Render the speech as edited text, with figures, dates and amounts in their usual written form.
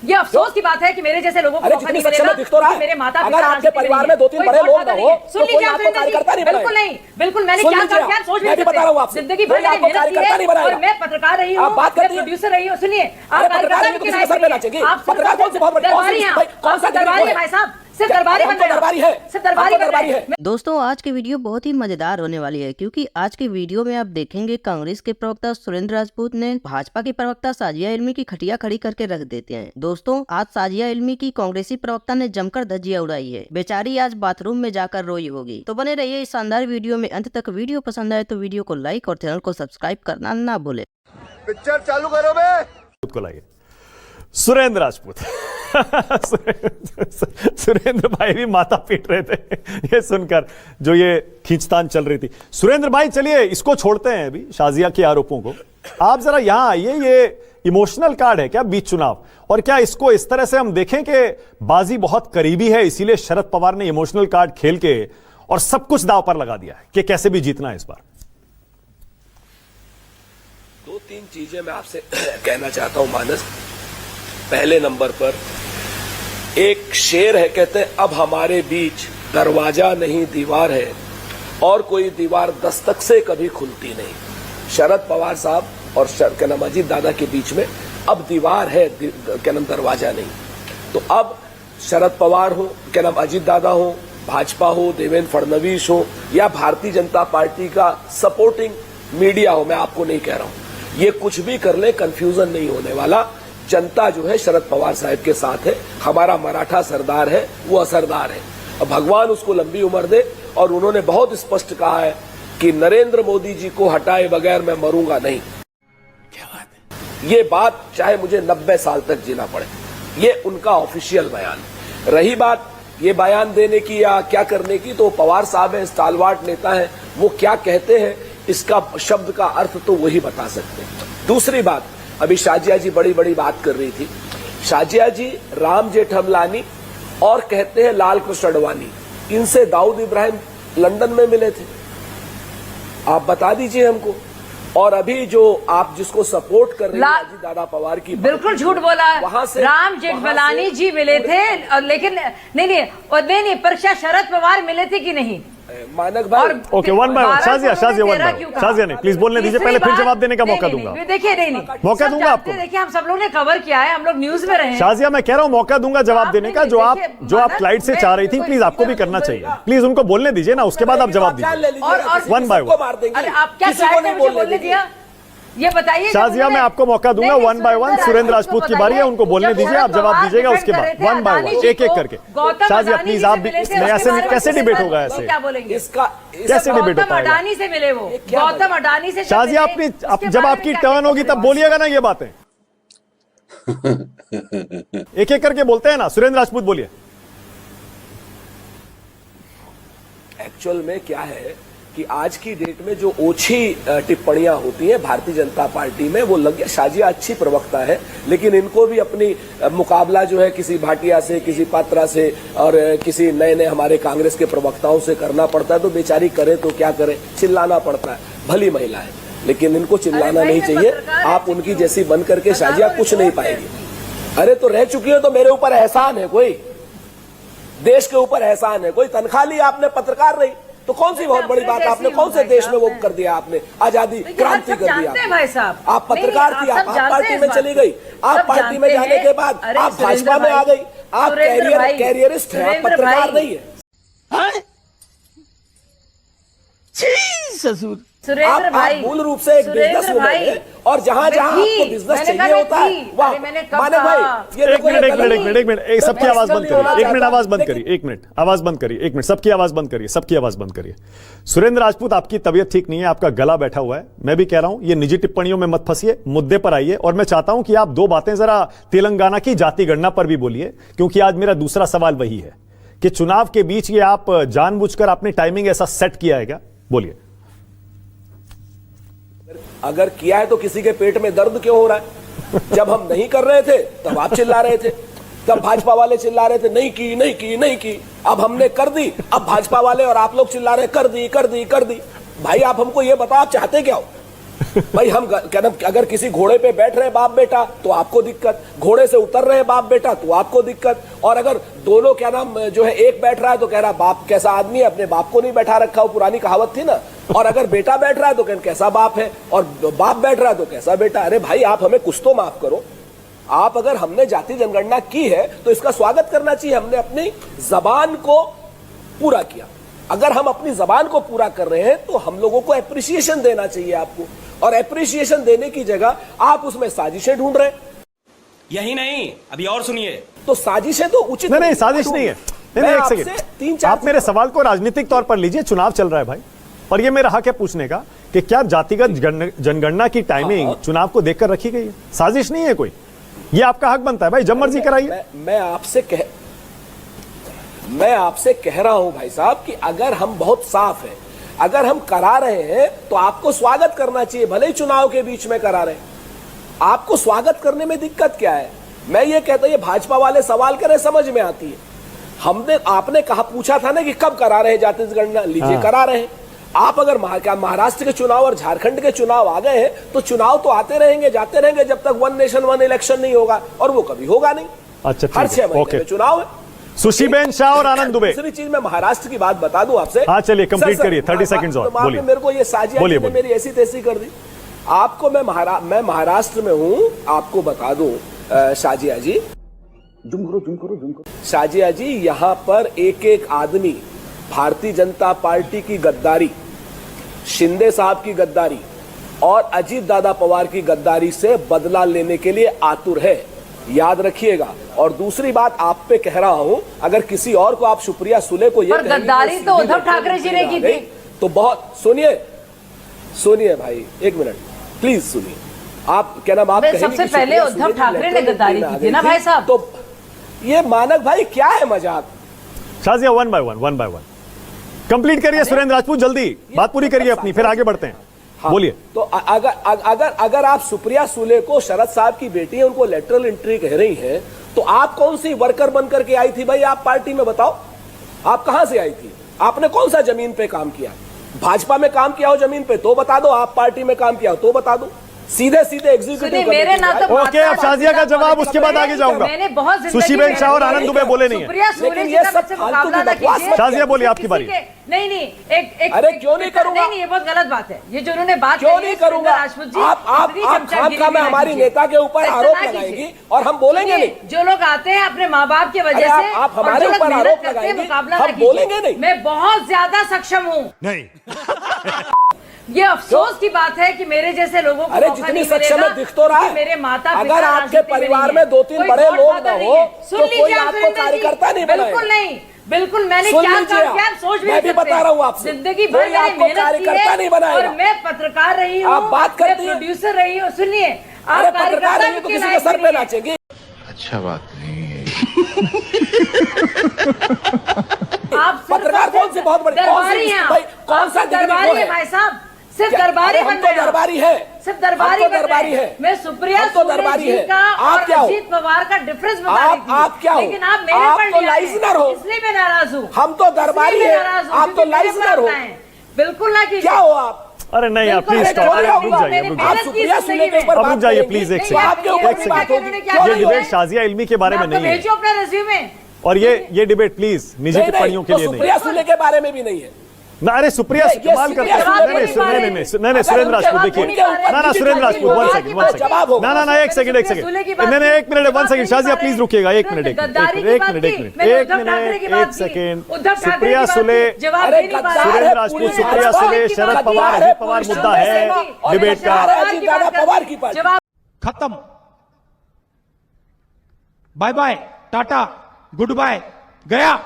ये अफसोस की बात है कि मेरे जैसे लोगों को मौका नहीं मिलेगा। मेरे माता पिता, अगर आपके परिवार में 2-3 बड़े लोग ना हो तो कोई आपको कार्यकर्ता नहीं बनाएगा। बिल्कुल नहीं, बिल्कुल मैंने क्या सोच भी बता रहा हूँ आपसे, जिंदगी भर मैंने मेहनत की है और मैं पत्रकार रही हूँ, प्रोड्यूसर रही हूँ। सुनिए, आप पत्रकार कौन सी बहुत बड़ी कौन सा दरबारी है भाई साहब? सिर्फ दरबारी है, सिर्फ दरबारी है। दोस्तों आज की वीडियो बहुत ही मजेदार होने वाली है, क्योंकि आज की वीडियो में आप देखेंगे कांग्रेस के प्रवक्ता सुरेंद्र राजपूत ने भाजपा की प्रवक्ता साजिया इल्मी की खटिया खड़ी करके रख देते हैं। दोस्तों आज साजिया इल्मी की कांग्रेसी प्रवक्ता ने जमकर धज्जियां उड़ाई है। बेचारी आज बाथरूम में जाकर रोई होगी। तो बने रहिए इस शानदार वीडियो में अंत तक। वीडियो पसंद आए तो वीडियो को लाइक और चैनल को सब्सक्राइब करना ना भूले। पिक्चर चालू करो बे। सुरेंद्र राजपूत सुरेंद्र भाई भी माथा पीट रहे थे ये सुनकर, जो ये खींचतान चल रही थी। सुरेंद्र भाई चलिए इसको छोड़ते हैं अभी, शाजिया के आरोपों को। आप जरा यहां आइए, ये इमोशनल कार्ड है क्या बीच चुनाव? और क्या इसको इस तरह से हम देखें कि बाजी बहुत करीबी है, इसीलिए शरद पवार ने इमोशनल कार्ड खेल के और सब कुछ दांव पर लगा दिया है कि कैसे भी जीतना है इस बार? 2-3 चीजें मैं आपसे कहना चाहता हूं मानस। पहले नंबर पर एक शेर है, कहते हैं अब हमारे बीच दरवाजा नहीं दीवार है और कोई दीवार दस्तक से कभी खुलती नहीं। शरद पवार साहब और क्या नाम अजीत दादा के बीच में अब दीवार है, क्या नाम दरवाजा नहीं। तो अब शरद पवार हो, क्या नाम अजीत दादा हो, भाजपा हो, देवेंद्र फडणवीस हो या भारतीय जनता पार्टी का सपोर्टिंग मीडिया हो, मैं आपको नहीं कह रहा हूं, ये कुछ भी कर ले कंफ्यूजन नहीं होने वाला। जनता जो है शरद पवार साहब के साथ है। हमारा मराठा सरदार है, वो असरदार है। अब भगवान उसको लंबी उम्र दे। और उन्होंने बहुत स्पष्ट कहा है कि नरेंद्र मोदी जी को हटाए बगैर मैं मरूंगा नहीं। क्या बात है? ये बात चाहे मुझे 90 साल तक जीना पड़े, ये उनका ऑफिशियल बयान। रही बात ये बयान देने की या क्या करने की, तो पवार साहब है, स्टालवार्ट नेता है, वो क्या कहते हैं इसका शब्द का अर्थ तो वही बता सकते हैं। दूसरी बात, अभी शाजिया जी बड़ी बड़ी बात कर रही थी। शाजिया जी राम जेठमलानी और कहते हैं लाल कृष्ण अडवाणी, इनसे दाऊद इब्राहिम लंदन में मिले थे, आप बता दीजिए हमको। और अभी जो आप जिसको सपोर्ट कर रहे हैं अजीत दादा पवार की, बिल्कुल झूठ बोला। वहां से राम जेठमलानी जी मिले थे, लेकिन नहीं पर क्या शरद पवार मिले थे कि नहीं? मानक भाई okay, one by one. Shazia ने प्लीज बोलने दीजिए, पहले फिर जवाब देने का मौका दूंगा। देखिए नहीं मौका दूंगा आपको। देखिए हम सब लोग ने कवर किया है, हम लोग न्यूज में रहे। शाजिया मैं कह रहा हूं मौका दूंगा जवाब देने का, जो आप स्लाइड से चाह रही थी, प्लीज आपको भी करना चाहिए। प्लीज उनको बोलने दीजिए ना, उसके बाद आप जवाब दीजिए वन बाय वन। आप क्या स्लाइड में मुझे बोलने दिया ये बताइए शाजिया, मैं आपको मौका दूंगा one by one. Surendra Rajput की बारी है, उनको बोलने दीजिए, आप जवाब दीजिएगा उसके बाद वन बाय वन, एक एक करके। शाजिया प्लीज, आप भी ऐसे कैसे डिबेट होगा? ऐसे क्या बोलेंगे? इसका कैसे डिबेट होगा? अडानी से मिले वो, गौतम अडानी से। शाजिया अपनी जब आपकी टर्न होगी तब बोलिएगा ना ये बातें। एक एक करके बोलते हैं ना। सुरेंद्र राजपूत बोलिए। एक्चुअल में क्या है कि आज की डेट में जो ओछी टिप्पणियां होती हैं भारतीय जनता पार्टी में, वो लग गया। शाजिया अच्छी प्रवक्ता है, लेकिन इनको भी अपनी मुकाबला जो है किसी भाटिया से, किसी पात्रा से और किसी नए नए हमारे कांग्रेस के प्रवक्ताओं से करना पड़ता है। तो बेचारी करे तो क्या करे, चिल्लाना पड़ता है। भली महिला है, लेकिन इनको चिल्लाना नहीं चाहिए। आप उनकी जैसी बन करके शाजिया कुछ नहीं पाएगी। अरे तो रह चुकी है तो मेरे ऊपर एहसान है, कोई देश के ऊपर एहसान है, कोई तनख्वाह ली आपने, पत्रकार रही, तो कौन सी बहुत बड़ी बात, आपने कौन से देश में वो कर दिया, आपने आजादी क्रांति कर दिया भाई साहब। आप पत्रकार थी, आप पार्टी में चली गई, आप पार्टी में जाने के बाद आप भाजपा में आ गई, आप कैरियरिस्ट हैं, आप पत्रकार नहीं है। सुरेंद्र भाई मूल रूप से एक बिजनेस वुमन है, और जहां जहां आपको बिजनेस चाहिए होता है वहां। मानक भाई ये एक मिनट सबकी आवाज बंद करिए, एक मिनट आवाज बंद करिए, एक मिनट आवाज बंद करिए, एक मिनट सबकी आवाज बंद करिए, सबकी आवाज बंद करिए। सुरेंद्र राजपूत, आपकी तबीयत ठीक नहीं है, आपका गला बैठा हुआ है। मैं भी कह रहा हूं ये निजी टिप्पणियों में मत फंसिए, मुद्दे पर आइए। और मैं चाहता हूं कि आप दो बातें जरा तेलंगाना की जाति गणना पर भी बोलिए, क्योंकि आज मेरा दूसरा सवाल वही है कि चुनाव के बीच ये आप जानबूझकर आपने टाइमिंग ऐसा सेट किया है क्या? बोलिए। अगर किया है तो किसी के पेट में दर्द क्यों हो रहा है? जब हम नहीं कर रहे थे तब आप चिल्ला रहे थे, तब भाजपा वाले चिल्ला रहे थे नहीं की नहीं की नहीं की। अब हमने कर दी, अब भाजपा वाले और आप लोग चिल्ला रहे कर दी कर दी कर दी। भाई आप हमको ये बताओ, आप चाहते क्या हो? भाई हम कहना, अगर किसी घोड़े पे बैठ रहे बाप बेटा तो आपको दिक्कत, घोड़े से उतर रहे बाप बेटा तो आपको दिक्कत, और अगर दोनों क्या नाम जो है एक बैठ रहा है तो कह रहा बाप कैसा आदमी है, अपने बाप को नहीं बैठा रखा, वो पुरानी कहावत थी ना। और अगर बेटा बैठ रहा है तो कैसा बाप है, और बाप बैठ रहा है तो कैसा बेटा। अरे भाई आप हमें कुछ तो माफ करो। आप अगर हमने जाति जनगणना की है तो इसका स्वागत करना चाहिए, हमने अपनी जबान को पूरा किया। अगर हम अपनी जबान को पूरा कर रहे हैं तो हम लोगों को एप्रिसिएशन देना चाहिए आपको, और एप्रिसिएशन देने की जगह आप उसमें साजिशें ढूंढ रहे हैं। यही नहीं, अभी और सुनिए। तो साजिशें तो उचित नहीं साजिश नहीं है। नहीं एक सेकंड, आप मेरे सवाल को राजनीतिक तौर पर लीजिए, चुनाव चल रहा है भाई, और ये मेरा हक है पूछने का कि क्या जातिगत जनगणना की टाइमिंग चुनाव को देखकर रखी गई है? साजिश नहीं है कोई, ये आपका हक बनता है भाई, जब मर्जी कराइए। मैं आपसे कह रहा हूं भाई साहब कि अगर हम बहुत साफ हैं, अगर हम करा रहे हैं तो आपको स्वागत करना चाहिए, भले ही चुनाव के बीच में करा रहे हैं। आपको स्वागत करने में दिक्कत क्या है? मैं ये कहता हूं, ये भाजपा वाले सवाल करें, समझ में आती है। आपने कहा, पूछा था ना कि कब करा रहे जाति जनगणना, लीजिए करा रहे हैं। आप अगर महाराष्ट्र के चुनाव और झारखंड के चुनाव आ गए हैं तो चुनाव तो आते रहेंगे जाते रहेंगे जब तक वन नेशन वन इलेक्शन नहीं होगा, और वो कभी होगा नहीं। अच्छा, हर 6 महीने में चुनाव है। सुशीबेन शाह और आनंद दुबे। दूसरी चीज, मैं महाराष्ट्र की बात बता दूं आपसे। हाँ चलिए कंप्लीट करिए, 30 सेकंड्स और बोलिए। मेरे को ये साजिया ने मेरी ऐसी तैसी कर दी। आपको मैं महाराष्ट्र में हूं, आपको बता दूं शाजिया जी, जुम करो। शाजिया जी, यहां पर एक एक आदमी भारतीय जनता पार्टी की गद्दारी, शिंदे साहब की गद्दारी और अजीत दादा पवार की गद्दारी से बदला लेने के लिए आतुर है, याद रखिएगा। और दूसरी बात आप पे कह रहा हूं, अगर किसी और को आप सुप्रिया सुले को ये गद्दारी तो उद्धव ठाकरे जी ने की थी, तो बहुत सुनिए भाई, एक मिनट प्लीज सुनिए। आप क्या नाम, आप सबसे पहले उद्धव ठाकरे ने गद्दारी की थी ना भाई साहब। तो ये मानक भाई क्या है मजाक? Shazia one by one complete करिए। सुरेंद्र राजपूत जल्दी बात पूरी करिए अपनी, फिर आगे बढ़ते हैं। हाँ, बोलिए। तो अगर आप सुप्रिया सुले को, शरद साहब की बेटी है, उनको लेटरल एंट्री कह रही है, तो आप कौन सी वर्कर बनकर के आई थी भाई? आप पार्टी में बताओ, आप कहां से आई थी? आपने कौन सा जमीन पे काम किया? भाजपा में काम किया हो जमीन पे तो बता दो, आप पार्टी में काम किया हो तो बता दो। सीधे एग्जीक्यूटिव मेरे ना तो ओके, अब शाजिया का जवाब, उसके बाद आगे जाऊंगा। सुशीबेन शाह और आनंद दुबे बोले नहीं है। ये सब फालतू की बकवास। शाजिया बोलिए, आपकी बारी। नहीं एक अरे क्यों नहीं करूंगा? नहीं, ये बहुत गलत बात है, ये जो उन्होंने बात क्यों नहीं करूंगा? आप खामखा हमारी नेता के ऊपर आरोप लगाएंगी और हम बोलेंगे नहीं। जो लोग आते हैं अपने माँ बाप की वजह से, आप हमारे ऊपर आरोप लगाएंगे, हम बोलेंगे नहीं। मैं बहुत ज्यादा सक्षम हूँ। नहीं, ये अफसोस की बात है कि मेरे जैसे लोगों को अरे जितनी सक्षम है दिख तो रहा है। मेरे माता, अगर आपके परिवार में 2-3 बड़े लोग ना हो तो कोई आपको कार्यकर्ता नहीं बनाएगा। बिल्कुल नहीं, बिल्कुल मैंने क्या काम किया आप सोच भी नहीं सकते। मैं भी बता रहा हूँ आपसे, जिंदगी भर मैंने मेहनत की है, और मैं पत्रकार रही हूँ, आप बात करती हैं, प्रोड्यूसर रही हूँ। सुनिए, आप पत्रकार रही तो किसी के सर पे नाचेंगे। अच्छा बात नहीं है। आप पत्रकार कौन सी बहुत बड़ी दरबारी हैं, कौन सा दरबारी है भाई साहब? सिर्फ दरबारी बन गए। दरबारी है, सिर्फ दरबारी दरबारी है। मैं सुप्रिया सुले जी का और अजीत पवार का डिफरेंस बता रही थी। आप क्या हो? लेकिन आप मेरे पर तो लाइजनर हो, इसलिए मैं नाराज हूँ। हम तो दरबारी है, आप तो लाइजनर हो। बिल्कुल ना कीजिए। क्या हो आप? अरे नहीं, आप प्लीज रुक जाइए प्लीज, एक सेकंड। ये डिबेट शाजिया इल्मी के बारे में नहीं है, भेजो अपना रिज्यूमे। और ये डिबेट प्लीज निजी टिप्पणियों के लिए नहीं। सुप्रिया सुले के बारे में भी नहीं है ना। अरे सुप्रिया कमाल करते हैं। नहीं सुरेंद्र राजपूत देखिए ना सुरेंद्र राजपूत 1 सेकंड ना एक सेकंड नहीं 1 मिनट 1 सेकंड। शाजिया प्लीज रुकिएगा, 1 मिनट 1 सेकंड। सुप्रिया सुले, सुरेंद्र राजपूत, सुप्रिया सुले, शरद पवार, अजीत पवार मुद्दा है डिबेट का। खत्म, bye bye, tata, good bye, गया।